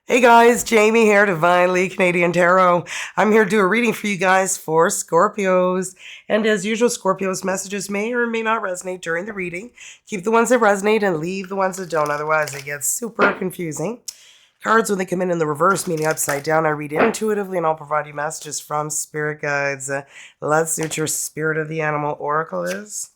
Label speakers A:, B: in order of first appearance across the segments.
A: Hey guys, Jamie here, Divinely Canadian Tarot. I'm here to do a reading for you guys for Scorpios. And as usual, Scorpios messages may or may not resonate during the reading. Keep the ones that resonate and leave the ones that don't, otherwise it gets super confusing. Cards, when they come in the reverse, meaning upside down, I read intuitively and I'll provide you messages from spirit guides. Let's see what your spirit of the animal oracle is.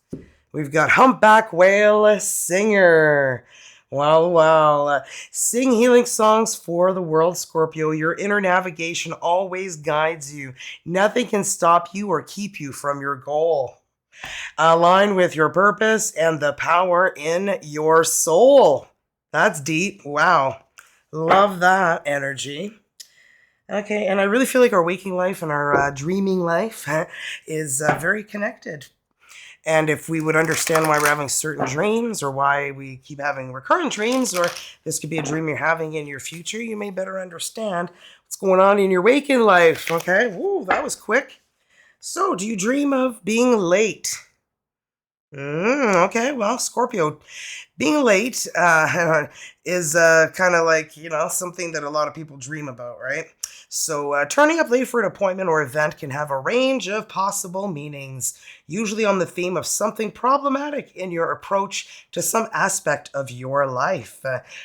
A: We've got Humpback Whale Singer. Wow. Sing healing songs for the world, Scorpio. Your inner navigation always guides you. Nothing can stop you or keep you from your goal. Align with your purpose and the power in your soul. That's deep. Wow. Love that energy. Okay, and I really feel like our waking life and our dreaming life is very connected. And if we would understand why we're having certain dreams or why we keep having recurrent dreams, or this could be a dream you're having in your future, you may better understand what's going on in your waking life. Okay, woo, that was quick. So, do you dream of being late? Okay, well, Scorpio, being late is kind of like, something that a lot of people dream about, right? So turning up late for an appointment or event can have a range of possible meanings, usually on the theme of something problematic in your approach to some aspect of your life.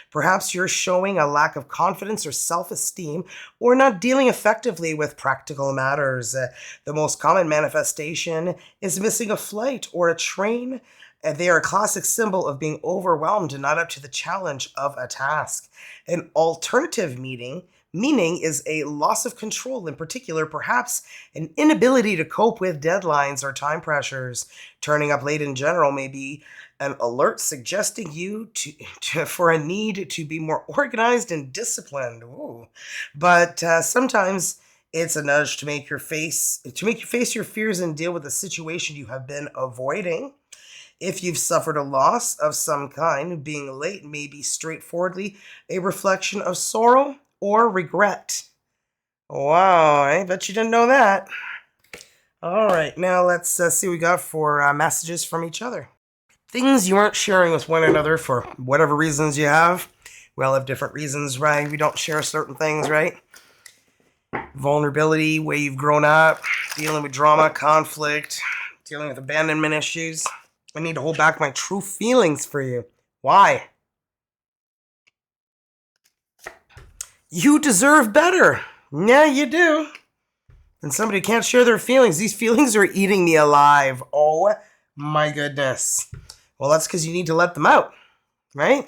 A: Perhaps you're showing a lack of confidence or self-esteem, or not dealing effectively with practical matters. The most common manifestation is missing a flight or a train. They are a classic symbol of being overwhelmed and not up to the challenge of a task. An alternative meaning is a loss of control, in particular, perhaps an inability to cope with deadlines or time pressures. Turning up late in general may be an alert suggesting you for a need to be more organized and disciplined. Ooh. But sometimes it's a nudge to make you face your fears and deal with a situation you have been avoiding. If you've suffered a loss of some kind, being late may be straightforwardly a reflection of sorrow or regret. Wow, I bet you didn't know that. All right, now let's see what we got for messages from each other. Things you aren't sharing with one another for whatever reasons you have. We all have different reasons, right? We don't share certain things, right? Vulnerability, way you've grown up, dealing with drama, conflict, dealing with abandonment issues. I need to hold back my true feelings for you. Why? You deserve better. Yeah, you do. And somebody can't share their feelings. These feelings are eating me alive. Oh my goodness. Well, that's because you need to let them out, right?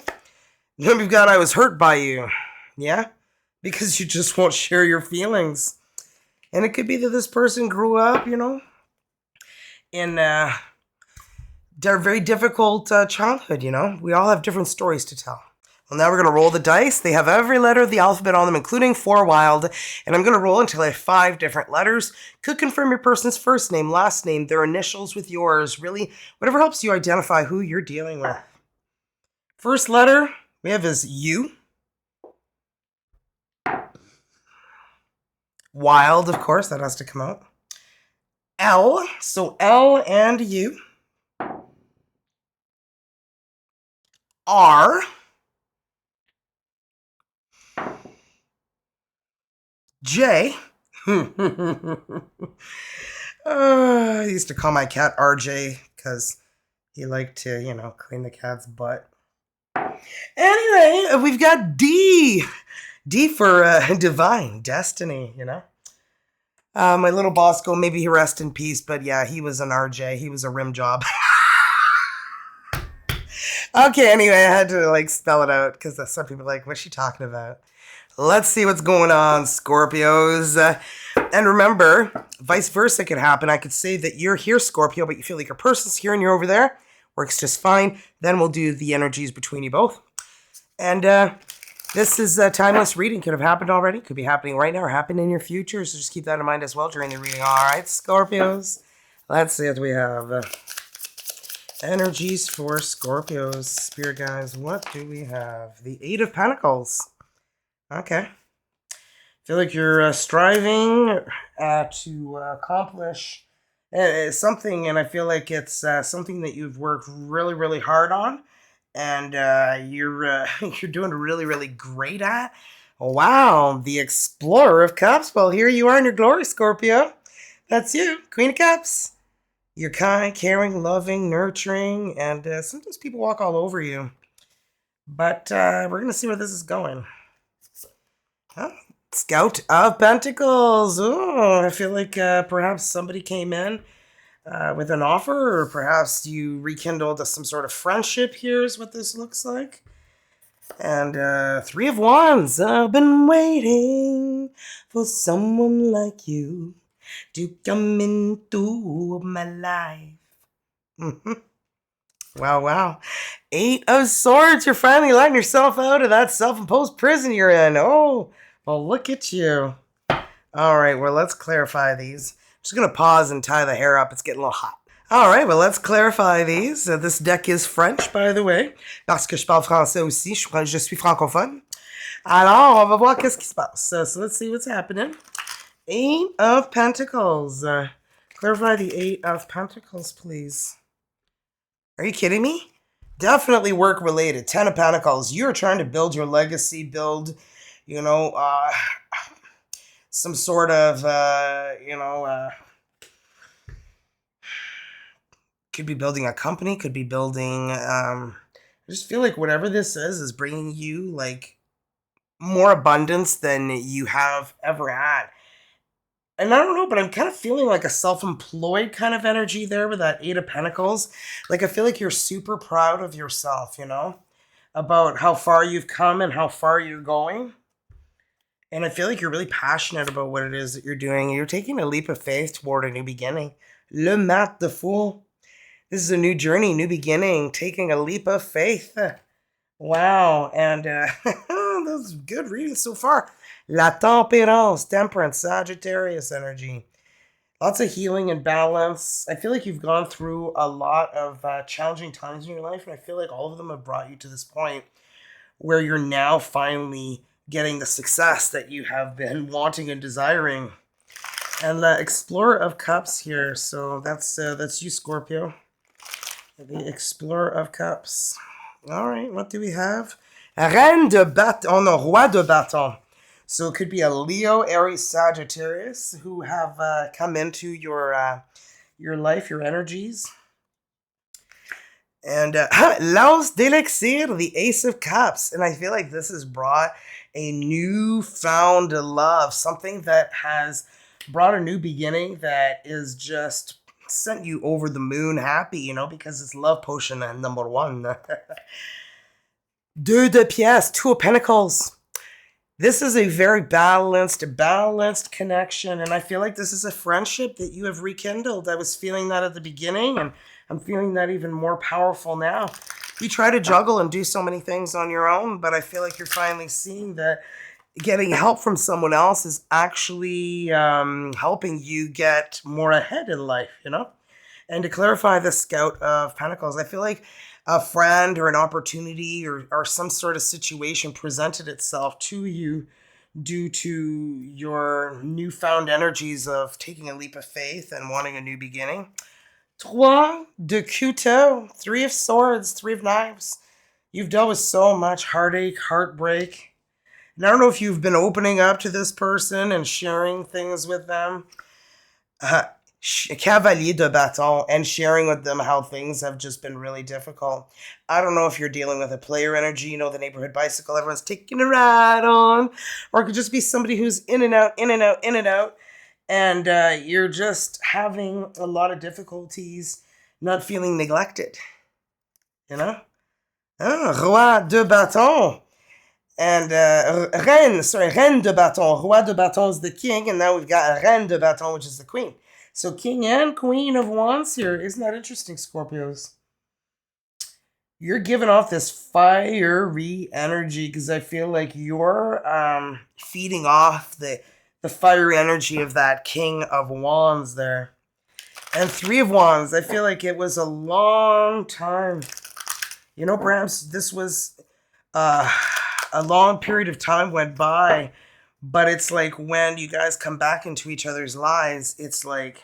A: Then we've got I was hurt by you. Yeah? Because you just won't share your feelings. And it could be that this person grew up, in their very difficult childhood, We all have different stories to tell. Well, now we're going to roll the dice. They have every letter of the alphabet on them, including 4 wild. And I'm going to roll until I have 5 different letters. Could confirm your person's first name, last name, their initials with yours. Really, whatever helps you identify who you're dealing with. First letter we have is U. Wild, of course, that has to come out. L. So L and U. R. J. I used to call my cat RJ because he liked to, clean the cat's butt. Anyway, we've got D. D for divine, destiny, My little boss maybe he rest in peace, but yeah, he was an RJ. He was a rim job. Okay, anyway, I had to spell it out because some people are like, what's she talking about? Let's see what's going on, Scorpios. And remember, vice versa could happen. I could say that you're here, Scorpio, but you feel like your person's here and you're over there. Works just fine. Then we'll do the energies between you both. And this is a timeless reading. Could have happened already. Could be happening right now or happen in your future. So just keep that in mind as well during the reading. All right, Scorpios. Let's see what we have. Energies for Scorpios. Spirit guys, what do we have? The 8 of Pentacles. Okay. Feel like you're striving to accomplish something, and I feel like it's something that you've worked really, really hard on, and you're you're doing really, really great at. Wow, the Explorer of Cups. Well, here you are in your glory, Scorpio. That's you, Queen of Cups. You're kind, caring, loving, nurturing, and sometimes people walk all over you. But we're going to see where this is going. Huh? Scout of Pentacles. Oh, I feel like perhaps somebody came in with an offer, or perhaps you rekindled some sort of friendship. Here is what this looks like. And Three of Wands. I've been waiting for someone like you to come into my life. Wow, wow. Eight of Swords. You're finally letting yourself out of that self-imposed prison you're in. Oh, well, look at you. All right, well, let's clarify these. I'm just going to pause and tie the hair up. It's getting a little hot. All right, well, let's clarify these. This deck is French, by the way, parce que je parle français aussi. Je suis francophone. Alors, on va voir qu'est-ce qui se passe. So let's see what's happening. Eight of Pentacles. Clarify the Eight of Pentacles, please. Are you kidding me? Definitely work-related. Ten of Pentacles. You're trying to build your legacy, build, some sort of, could be building a company, could be building, I just feel like whatever this is bringing you, like, more abundance than you have ever had. And I don't know, but I'm kind of feeling like a self-employed kind of energy there with that Eight of Pentacles. Like, I feel like you're super proud of yourself, about how far you've come and how far you're going. And I feel like you're really passionate about what it is that you're doing. You're taking a leap of faith toward a new beginning. Le Mat de Fool. This is a new journey, new beginning, taking a leap of faith. Wow. And that's good reading so far. La Tempérance, Temperance, Sagittarius energy. Lots of healing and balance. I feel like you've gone through a lot of challenging times in your life, and I feel like all of them have brought you to this point where you're now finally getting the success that you have been wanting and desiring. And the Explorer of Cups here. So that's you, Scorpio. The Explorer of Cups. All right, what do we have? Reine de Bâton. Oh no, Roi de Bâton. So it could be a Leo, Aries, Sagittarius who have come into your life, your energies. And L'Anse d'Elixir, the Ace of Cups. And I feel like this has brought a newfound love, something that has brought a new beginning that is just sent you over the moon happy, because it's love potion number one. Deux de pièces, Two of Pentacles. This is a very balanced connection, and I feel like this is a friendship that you have rekindled. I was feeling that at the beginning, and I'm feeling that even more powerful now. You try to juggle and do so many things on your own, but I feel like you're finally seeing that getting help from someone else is actually helping you get more ahead in life, And to clarify the Scout of Pentacles, I feel like a friend or an opportunity or some sort of situation presented itself to you due to your newfound energies of taking a leap of faith and wanting a new beginning. Trois de couteau, Three of Swords, Three of Knives. You've dealt with so much heartache, heartbreak. And I don't know if you've been opening up to this person and sharing things with them. Cavalier de Bâton, and sharing with them how things have just been really difficult. I don't know if you're dealing with a player energy, the neighborhood bicycle everyone's taking a ride on, or it could just be somebody who's in and out, and you're just having a lot of difficulties not feeling neglected, Roi de Bâton. And Reine de Bâton. Roi de Bâton is the king, and now we've got Reine de Bâton, which is the queen. So King and Queen of Wands here. Isn't that interesting, Scorpios? You're giving off this fiery energy because I feel like you're feeding off the fiery energy of that King of Wands there. And Three of Wands. I feel like it was a long time. Perhaps this was a long period of time went by, but it's like when you guys come back into each other's lives, it's like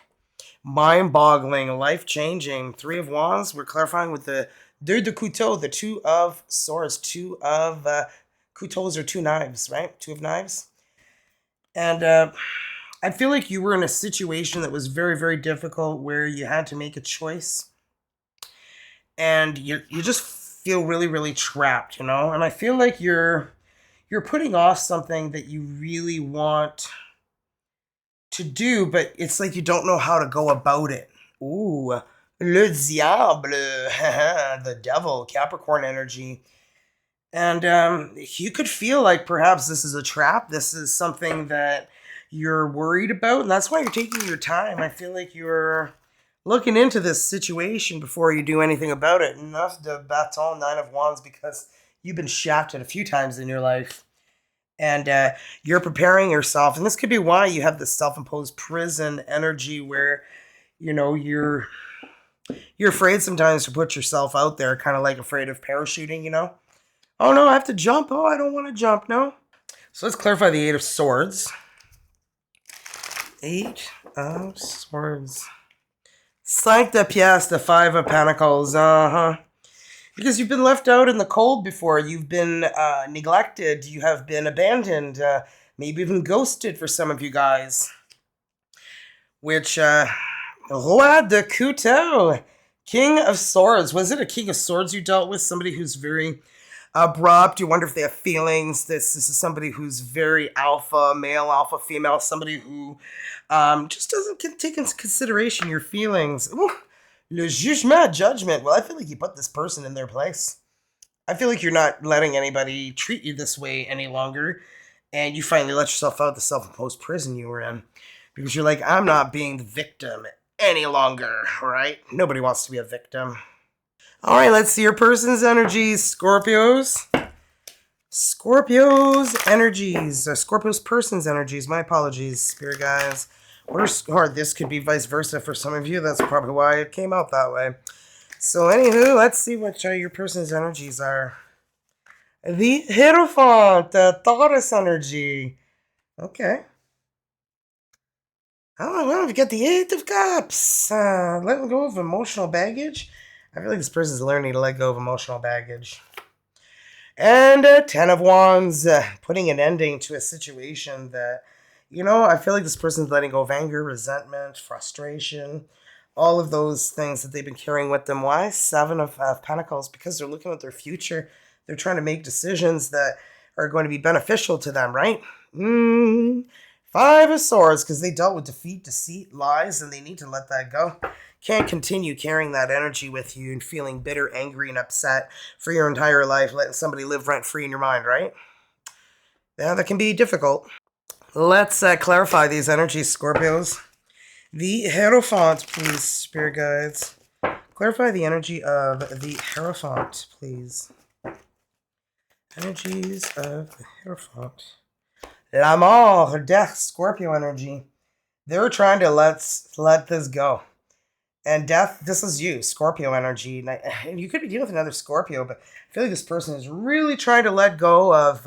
A: mind-boggling, life-changing. Three of Wands, we're clarifying with the Deux de Couteau, the Two of Swords, Two of Couteaus are two knives, right? Two of knives. And I feel like you were in a situation that was very, very difficult where you had to make a choice. And you just feel really, really trapped, you know? And I feel like you're putting off something that you really want to do, but it's like you don't know how to go about it. Ooh, le diable, the devil, Capricorn energy. And you could feel like perhaps this is a trap. This is something that you're worried about, and that's why you're taking your time. I feel like you're looking into this situation before you do anything about it. Enough de bâton, Nine of Wands, because you've been shafted a few times in your life. And you're preparing yourself. And this could be why you have this self-imposed prison energy where, you know, you're afraid sometimes to put yourself out there, kind of like afraid of parachuting, you know? Oh no, I have to jump. Oh, I don't want to jump, no. So let's clarify the Eight of Swords. Eight of Swords. Cinq de pièces, the Five of Pentacles. Because you've been left out in the cold before. You've been neglected. You have been abandoned. Maybe even ghosted for some of you guys. Which, Roi de Couteau. King of Swords. Was it a King of Swords you dealt with? Somebody who's very abrupt. You wonder if they have feelings. This is somebody who's very alpha, male, alpha, female. Somebody who just doesn't take into consideration your feelings. Ooh. Le judgment. Well, I feel like you put this person in their place. I feel like you're not letting anybody treat you this way any longer. And you finally let yourself out of the self-imposed prison you were in. Because you're like, I'm not being the victim any longer, right? Nobody wants to be a victim. All right, let's see your person's energies, Scorpios. Scorpio's energies. Scorpio's person's energies. My apologies, spirit guys. Or this could be vice versa for some of you. That's probably why it came out that way. So anywho, let's see what your person's energies are. The Hierophant, the Taurus energy. Okay. Oh, well, we've got the Eight of Cups. Letting go of emotional baggage. I feel like this person's learning to let go of emotional baggage. And Ten of Wands, putting an ending to a situation that, you know, I feel like this person's letting go of anger, resentment, frustration, all of those things that they've been carrying with them. Why? Seven of Pentacles, because they're looking at their future. They're trying to make decisions that are going to be beneficial to them, right? Five of Swords, because they dealt with defeat, deceit, lies, and they need to let that go. Can't continue carrying that energy with you and feeling bitter, angry, and upset for your entire life, letting somebody live rent-free in your mind, right? Yeah, that can be difficult. Let's clarify these energies, Scorpios. The Hierophant, please, spirit guides. Clarify the energy of the Hierophant, please. Energies of the Hierophant. La mort, death, Scorpio energy. They're trying to let this go. And death, this is you, Scorpio energy. And you could be dealing with another Scorpio, but I feel like this person is really trying to let go of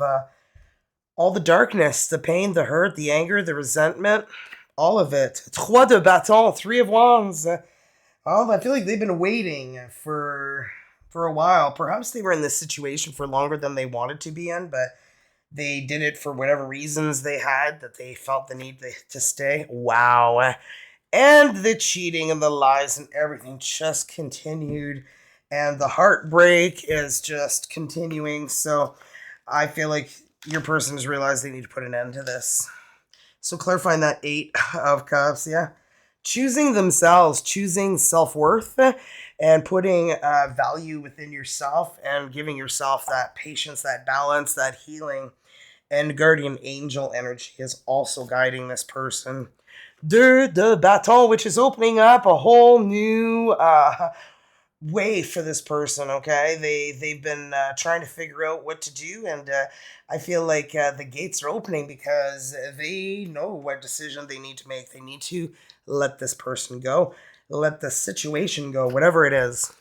A: all the darkness, the pain, the hurt, the anger, the resentment, all of it. Trois de bâton, Three of Wands. I feel like they've been waiting for a while. Perhaps they were in this situation for longer than they wanted to be in, but they did it for whatever reasons they had that they felt the need to stay. Wow. And the cheating and the lies and everything just continued. And the heartbreak is just continuing. So I feel like your person has realized they need to put an end to this. So clarifying that Eight of Cups, yeah. Choosing themselves, choosing self-worth, and putting value within yourself and giving yourself that patience, that balance, that healing. And guardian angel energy is also guiding this person. Deux de bâton, which is opening up a whole new way for this person, okay? They've been trying to figure out what to do, and I feel like the gates are opening because they know what decision they need to make. They need to let this person go, let the situation go, whatever it is.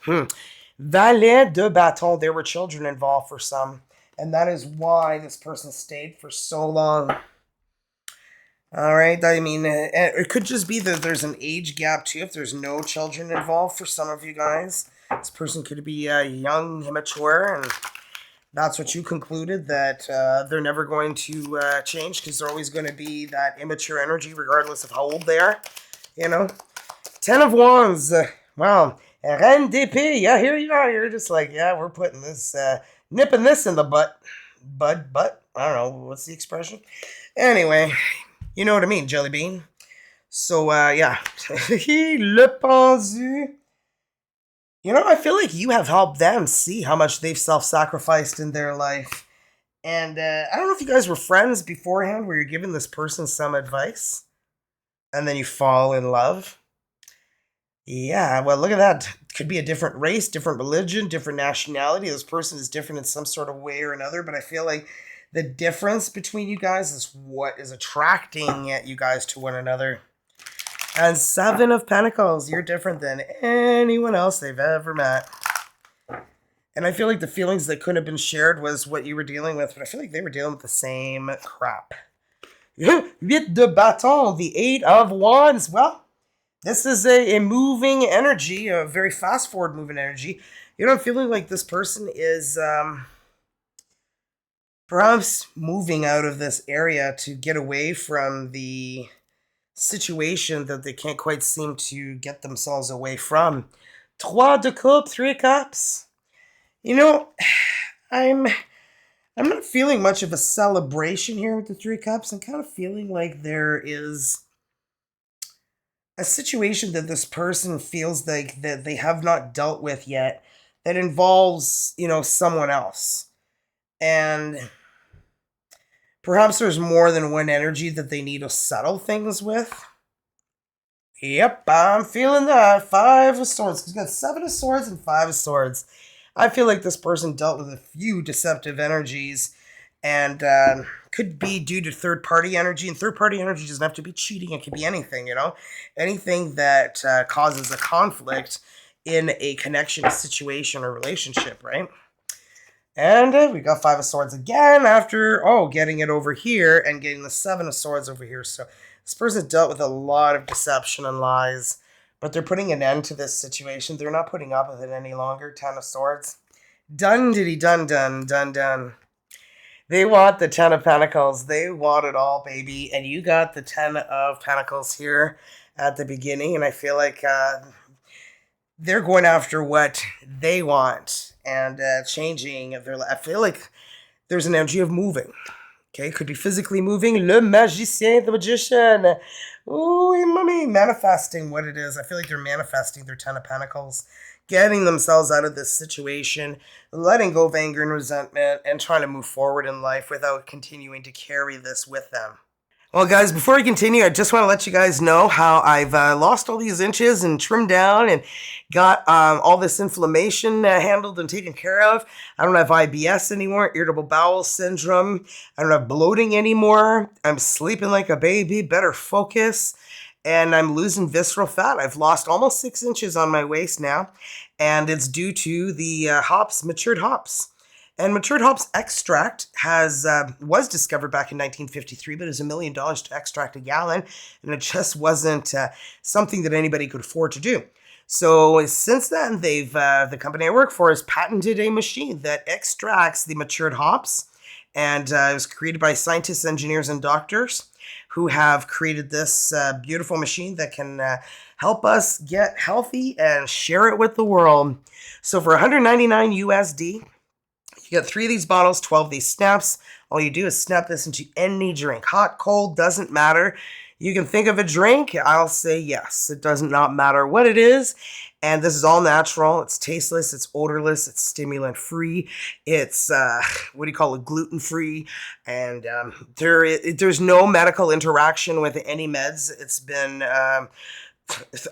A: Valet de bâton, there were children involved for some, and that is why this person stayed for so long. All right, I mean, it could just be that there's an age gap too. If there's no children involved for some of you guys, this person could be young, immature, and That's what you concluded, that they're never going to change because they're always going to be that immature energy regardless of how old they are. You know? Ten of Wands. Wow. Reine d'épée. Yeah, here you are. You're just like, yeah, we're putting this, nipping this in the butt. Butt? I don't know. What's the expression? Anyway, you know what I mean, Jelly Bean. So, yeah. Le pendu. You know, I feel like you have helped them see how much they've self-sacrificed in their life. And I don't know if you guys were friends beforehand where you're giving this person some advice and then you fall in love. Yeah, well, look at that. Could be a different race, different religion, different nationality. This person is different in some sort of way or another, but I feel like the difference between you guys is what is attracting you guys to one another. And Seven of Pentacles, you're different than anyone else they've ever met. And I feel like the feelings that couldn't have been shared was what you were dealing with, but I feel like they were dealing with the same crap. Huit de bâton, the Eight of Wands. Well, this is a moving energy, a very fast forward moving energy. You know, I'm feeling like this person is perhaps moving out of this area to get away from the situation that they can't quite seem to get themselves away from. Trois de coupe, three cups. You know, I'm not feeling much of a celebration here with the three cups. I'm kind of feeling like there is a situation that this person feels like that they have not dealt with yet that involves, you know, someone else. And perhaps there's more than one energy that they need to settle things with. Yep, I'm feeling that. Five of Swords. He's got Seven of Swords and Five of Swords. I feel like this person dealt with a few deceptive energies and could be due to third-party energy. And third-party energy doesn't have to be cheating. It could be anything, you know? Anything that causes a conflict in a connection, a situation, or relationship, right? And we got Five of Swords again after, getting it over here and getting the Seven of Swords over here. So this person dealt with a lot of deception and lies, but they're putting an end to this situation. They're not putting up with it any longer. Ten of Swords. Done, diddy, done, done, done, done. They want the Ten of Pentacles. They want it all, baby. And you got the Ten of Pentacles here at the beginning. And I feel like they're going after what they want and changing their life. I feel like there's an energy of moving. Okay, could be physically moving. Le magicien, the magician. Ooh, mommy, manifesting what it is. I feel like they're manifesting their Ten of Pentacles, getting themselves out of this situation, letting go of anger and resentment, and trying to move forward in life without continuing to carry this with them. Well, guys, before I continue, I just want to let you guys know how I've lost all these inches and trimmed down and got all this inflammation handled and taken care of. I don't have IBS anymore, irritable bowel syndrome. I don't have bloating anymore. I'm sleeping like a baby, better focus, and I'm losing visceral fat. I've lost almost 6 inches on my waist now, and it's due to the hops, matured hops. And matured hops extract was discovered back in 1953, but it was $1 million to extract a gallon, and it just wasn't something that anybody could afford to do. So since then, the company I work for has patented a machine that extracts the matured hops, and it was created by scientists, engineers, and doctors who have created this beautiful machine that can help us get healthy and share it with the world. So for $199 USD. You got 3 of these bottles, 12 of these snaps. All you do is snap this into any drink. Hot, cold, doesn't matter. You can think of a drink. I'll say yes. It does not matter what it is. And this is all natural. It's tasteless. It's odorless. It's stimulant-free. It's, gluten-free. And there's no medical interaction with any meds. It's been...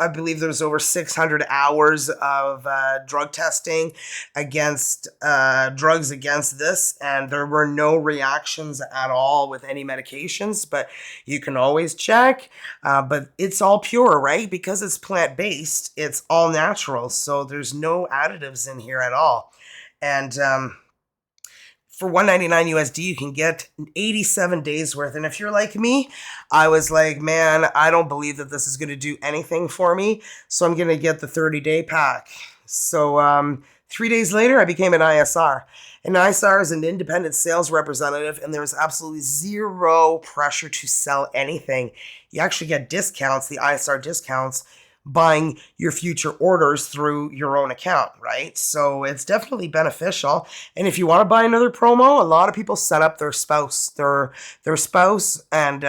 A: I believe there's over 600 hours of drug testing against drugs against this, and there were no reactions at all with any medications, but you can always check. But it's all pure, right? Because it's plant-based, it's all natural, so there's no additives in here at all. And for $199 USD, you can get 87 days worth. And if you're like me, I was like, man, I don't believe that this is going to do anything for me, so I'm going to get the 30-day pack. So 3 days later, I became an ISR. An ISR is an independent sales representative, and there's absolutely zero pressure to sell anything. You actually get discounts, the ISR discounts, buying your future orders through your own account, right? So it's definitely beneficial. And if you want to buy another promo, a lot of people set up their spouse, their spouse, and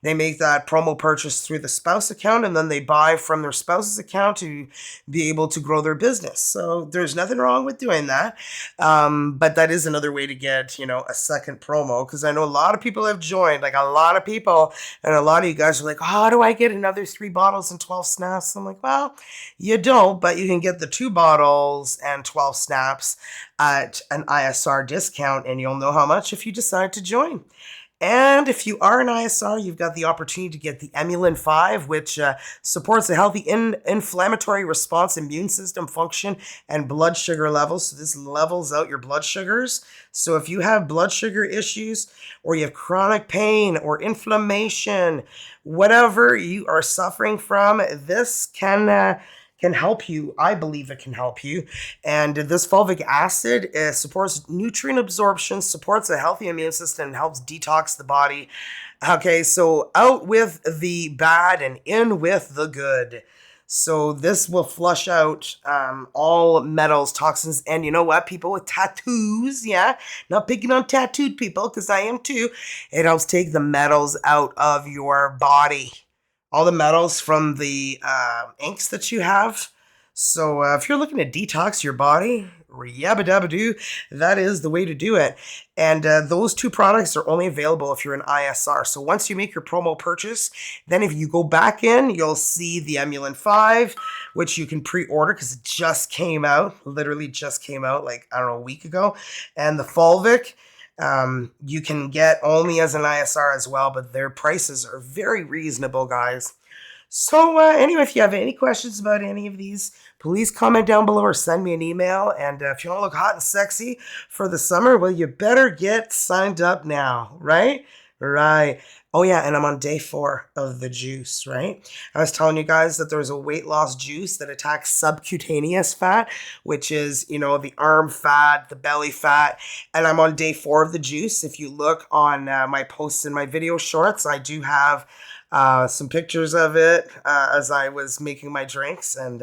A: they make that promo purchase through the spouse account, and then they buy from their spouse's account to be able to grow their business. So there's nothing wrong with doing that. But that is another way to get, a second promo, because I know a lot of people have joined, like a lot of people, and a lot of you guys are like, oh, how do I get another 3 bottles and 12 snaps? I'm like, well, you don't, but you can get the 2 bottles and 12 snaps at an ISR discount, and you'll know how much if you decide to join. And if you are an ISR, you've got the opportunity to get the Emulin 5, which supports a healthy inflammatory response, immune system function, and blood sugar levels. So this levels out your blood sugars. So if you have blood sugar issues, or you have chronic pain or inflammation, whatever you are suffering from, this can help you. I believe it can help you. And this fulvic acid supports nutrient absorption, supports a healthy immune system, and helps detox the body. Okay, so out with the bad and in with the good. So this will flush out all metals, toxins, and you know what? People with tattoos, yeah, not picking on tattooed people, because I am too. It helps take the metals out of your body. All the metals from the inks that you have. So if you're looking to detox your body, yabba dabba doo, that is the way to do it. And those 2 products are only available if you're an ISR. So once you make your promo purchase, then if you go back in, you'll see the Emulin 5, which you can pre-order because it just came out, literally just came out like, I don't know, a week ago. And the Fulvic, you can get only as an ISR as well, but their prices are very reasonable, guys. So anyway, if you have any questions about any of these, please comment down below or send me an email. And if you want to look hot and sexy for the summer, well, you better get signed up now, right? Right. Oh, yeah, and I'm on day 4 of the juice, right? I was telling you guys that there's a weight loss juice that attacks subcutaneous fat, which is, the arm fat, the belly fat, and I'm on day 4 of the juice. If you look on my posts and my video shorts, I do have some pictures of it as I was making my drinks, and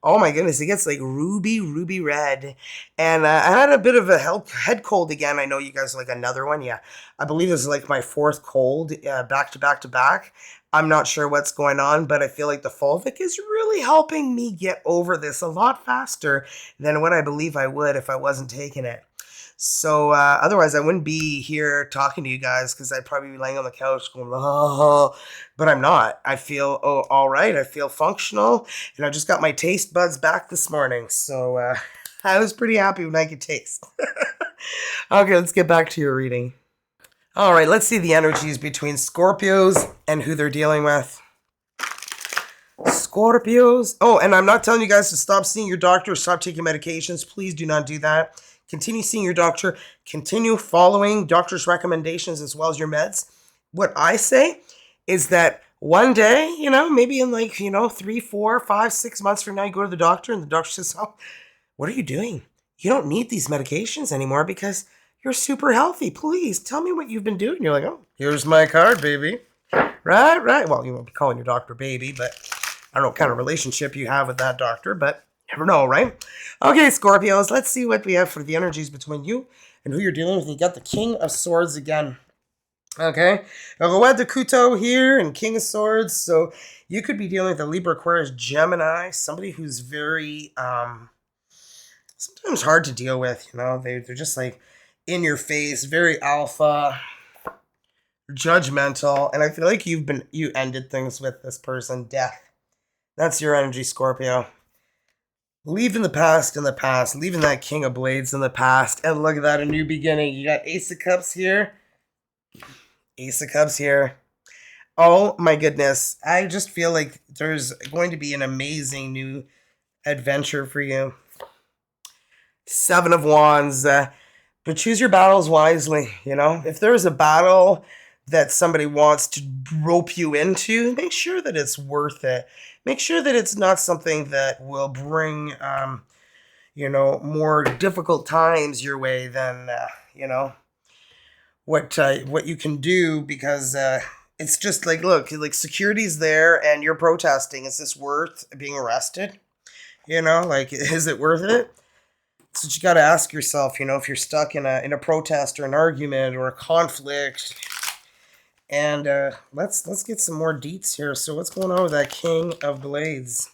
A: oh my goodness, it gets like ruby red. And I had a bit of a head cold again. I know you guys like another one. Yeah, I believe this is like my 4th cold back to back to back. I'm not sure what's going on, but I feel like the Fulvic is really helping me get over this a lot faster than what I believe I would if I wasn't taking it. So otherwise, I wouldn't be here talking to you guys, because I'd probably be laying on the couch going, oh, but I'm not. I feel all right. I feel functional, and I just got my taste buds back this morning. So I was pretty happy when I could taste. Okay, let's get back to your reading. All right, let's see the energies between Scorpios and who they're dealing with. Scorpios. Oh, and I'm not telling you guys to stop seeing your doctor, stop taking medications. Please do not do that. Continue seeing your doctor. Continue following doctor's recommendations as well as your meds. What I say is that one day, maybe in 3, 4, 5, 6 months from now, you go to the doctor and the doctor says, oh, what are you doing? You don't need these medications anymore because you're super healthy. Please tell me what you've been doing. You're like, oh, here's my card, baby. Right. Well, you won't be calling your doctor baby, but I don't know what kind of relationship you have with that doctor, but never know, right? Okay, Scorpios, let's see what we have for the energies between you and who you're dealing with. You got the King of Swords again. Okay, Roi de Couteau here and King of Swords. So you could be dealing with a Libra, Aquarius, Gemini, somebody who's very, sometimes hard to deal with. They're just like in your face, very alpha, judgmental, and I feel like you ended things with this person, death. That's your energy, Scorpio. Leaving the past in the past, leaving that King of Blades in the past, and look at that, a new beginning. You got Ace of Cups here. Ace of Cups here. Oh my goodness. I just feel like there's going to be an amazing new adventure for you. 7 of Wands. But choose your battles wisely, If there's a battle that somebody wants to rope you into, make sure that it's worth it. Make sure that it's not something that will bring, more difficult times your way than, what you can do, because it's just like, look, like security's there and you're protesting. Is this worth being arrested? Like, is it worth it? That's what you got to ask yourself, if you're stuck in a protest or an argument or a conflict. And let's get some more deets here. So what's going on with that King of Blades?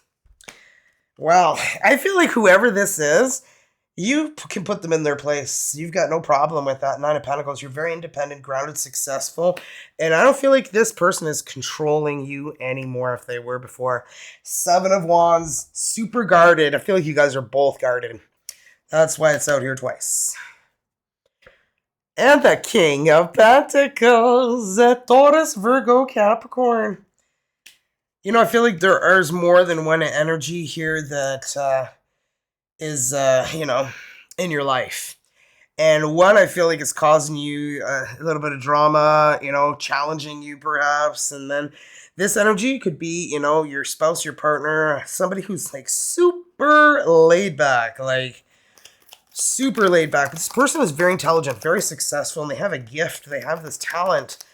A: Well, I feel like whoever this is, you can put them in their place. You've got no problem with that. Nine of Pentacles. You're very independent, grounded, successful. And I don't feel like this person is controlling you anymore if they were before. Seven of Wands, super guarded. I feel like you guys are both guarded. That's why it's out here twice. And the King of Pentacles, Taurus, Virgo, Capricorn. I feel like there is more than one energy here that is, in your life. And one, I feel like, is causing you a little bit of drama, challenging you perhaps. And then this energy could be, your spouse, your partner, somebody who's like super laid back, super laid back. But this person is very intelligent, very successful, and they have a gift. They have this talent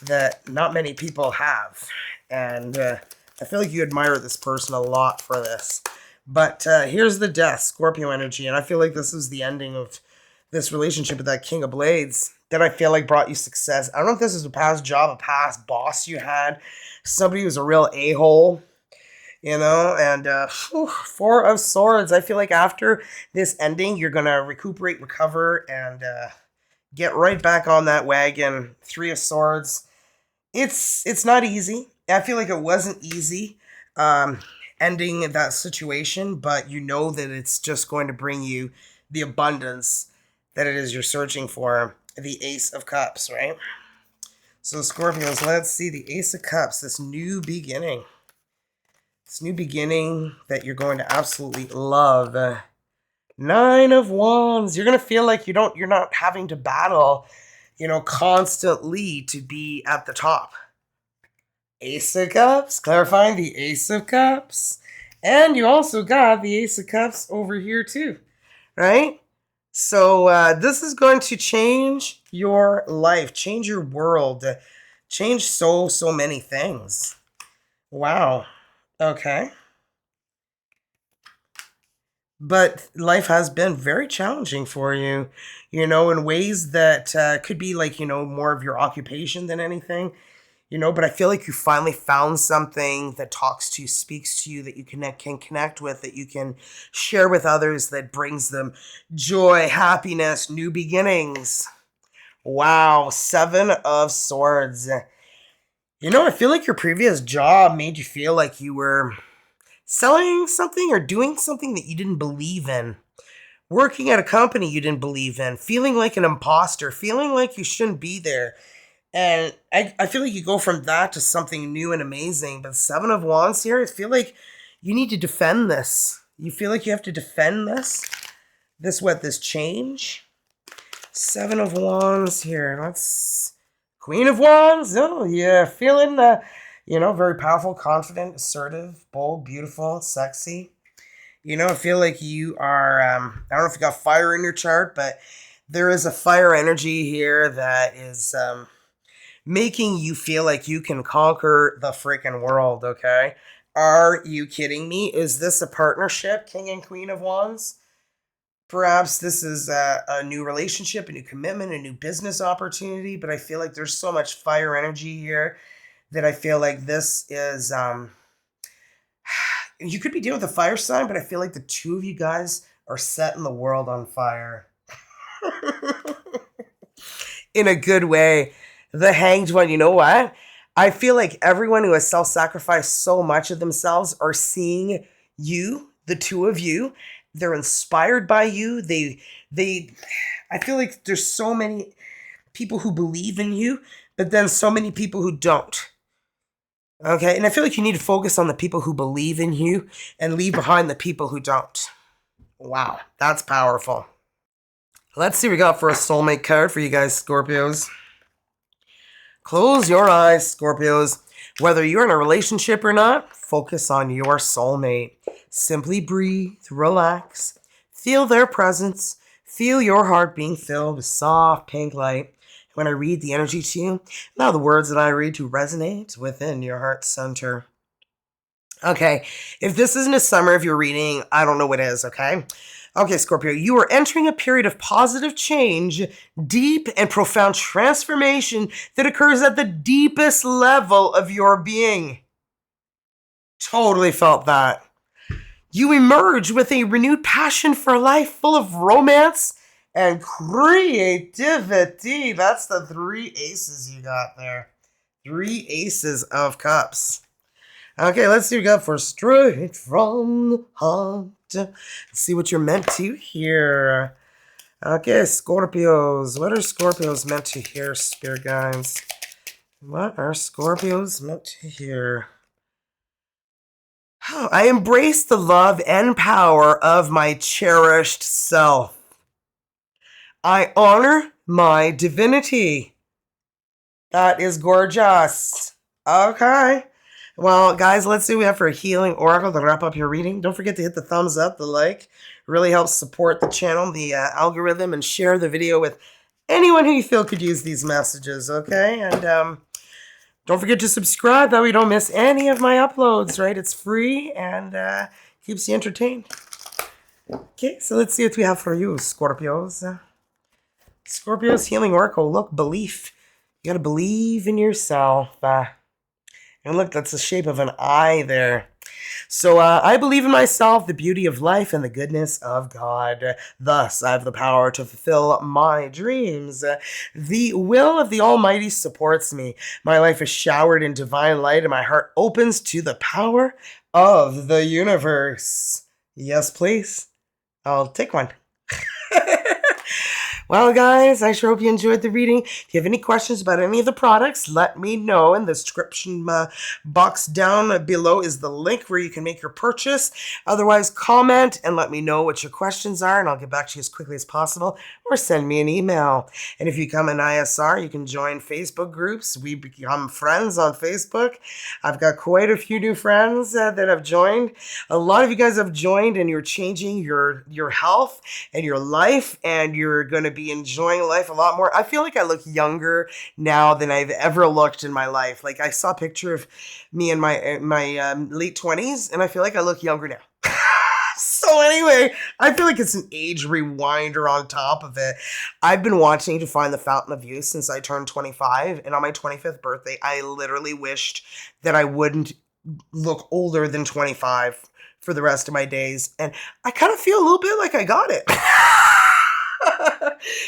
A: that not many people have. And I feel like you admire this person a lot for this. But here's the Death, Scorpio energy. And I feel like this is the ending of this relationship with that King of Blades that I feel like brought you success. I don't know if this is a past job, a past boss you had, somebody who's a real a-hole, and Four of Swords. I feel like after this ending, you're going to recuperate, recover, and get right back on that wagon. Three of Swords. It's not easy. I feel like it wasn't easy ending that situation, but you know that it's just going to bring you the abundance that it is you're searching for. The Ace of Cups, right? So Scorpios, let's see the Ace of Cups, this new beginning. This new beginning that you're going to absolutely love. Nine of Wands. You're going to feel like you're not having to battle, constantly to be at the top. Ace of Cups, clarifying the Ace of Cups. And you also got the Ace of Cups over here too, right? So this is going to change your life, change your world, change so many things. Wow. Okay. But life has been very challenging for you, in ways that could be like, more of your occupation than anything. But I feel like you finally found something that talks to you, speaks to you, that you can connect with, that you can share with others, that brings them joy, happiness, new beginnings. Wow, Seven of Swords. I feel like your previous job made you feel like you were selling something or doing something that you didn't believe in. Working at a company you didn't believe in. Feeling like an imposter. Feeling like you shouldn't be there. And I feel like you go from that to something new and amazing. But Seven of Wands here, I feel like you need to defend this. You feel like you have to defend this. This change. Seven of Wands here. Let's... Queen of Wands. Oh, yeah. Feeling, very powerful, confident, assertive, bold, beautiful, sexy. I feel like you are... I don't know if you got fire in your chart, but there is a fire energy here that is... making you feel like you can conquer the freaking world, okay? Are you kidding me? Is this a partnership, King and Queen of Wands? Perhaps this is a new relationship, a new commitment, a new business opportunity, but I feel like there's so much fire energy here that I feel like this is... you could be dealing with a fire sign, but I feel like the two of you guys are setting the world on fire. In a good way. The Hanged One, you know what? I feel like everyone who has self-sacrificed so much of themselves are seeing you, the two of you. They're inspired by you. I feel like there's so many people who believe in you, but then so many people who don't. Okay? And I feel like you need to focus on the people who believe in you and leave behind the people who don't. Wow, that's powerful. Let's see what we got for a soulmate card for you guys, Scorpios. Close your eyes, Scorpios. Whether you're in a relationship or not, focus on your soulmate. Simply breathe, relax, Feel their presence. Feel your heart being filled with soft pink light. When I read the energy to you, allow the words that I read to resonate within your heart center. Okay, if this isn't a summary of your reading, I don't know what is, okay? Okay, Scorpio, you are entering a period of positive change, deep and profound transformation that occurs at the deepest level of your being. Totally felt that. You emerge with a renewed passion for life, full of romance and creativity. That's the 3 aces you got there. 3 aces of cups. Okay, let's see what we got for straight from the heart. Let's see what you're meant to hear. Okay, Scorpios. What are Scorpios meant to hear, spirit guides? What are Scorpios meant to hear? Oh, I embrace the love and power of my cherished self. I honor my divinity. That is gorgeous. Okay. Well, guys, let's see what we have for a healing oracle to wrap up your reading. Don't forget to hit the thumbs up, the like. It really helps support the channel, the algorithm, and share the video with anyone who you feel could use these messages, okay? And don't forget to subscribe, that way you don't miss any of my uploads, right? It's free and keeps you entertained. Okay, so let's see what we have for you, Scorpios. Scorpios healing oracle. Look, belief. You got to believe in yourself. And look, that's the shape of an eye there. So I believe in myself, the beauty of life, and the goodness of God. Thus, I have the power to fulfill my dreams. The will of the Almighty supports me. My life is showered in divine light, and my heart opens to the power of the universe. Yes, please. I'll take one. Well, guys, I sure hope you enjoyed the reading. If you have any questions about any of the products, let me know. In the description box down below is the link where you can make your purchase. Otherwise, comment and let me know what your questions are, and I'll get back to you as quickly as possible, or send me an email. And if you become an ISR, you can join Facebook groups. We become friends on Facebook. I've got quite a few new friends that have joined. A lot of you guys have joined, and you're changing your health and your life, and you're going to be enjoying life a lot more. I feel like I look younger now than I've ever looked in my life. Like, I saw a picture of me in my late 20s, and I feel like I look younger now. So anyway, I feel like it's an age rewinder on top of it. I've been wanting to find the fountain of youth since I turned 25, and on my 25th birthday, I literally wished that I wouldn't look older than 25 for the rest of my days, and I kind of feel a little bit like I got it.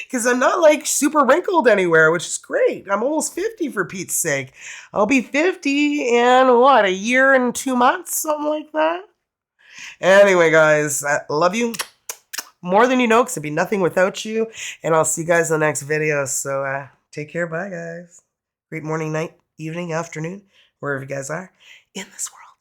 A: Because I'm not like super wrinkled anywhere, which is great. I'm almost 50 for Pete's sake. I'll be 50 in what, a year and 2 months, something like that. Anyway, guys, I love you more than you know, because it'd be nothing without you. And I'll see you guys in the next video. So take care. Bye, guys. Great morning, night, evening, afternoon, wherever you guys are in this world.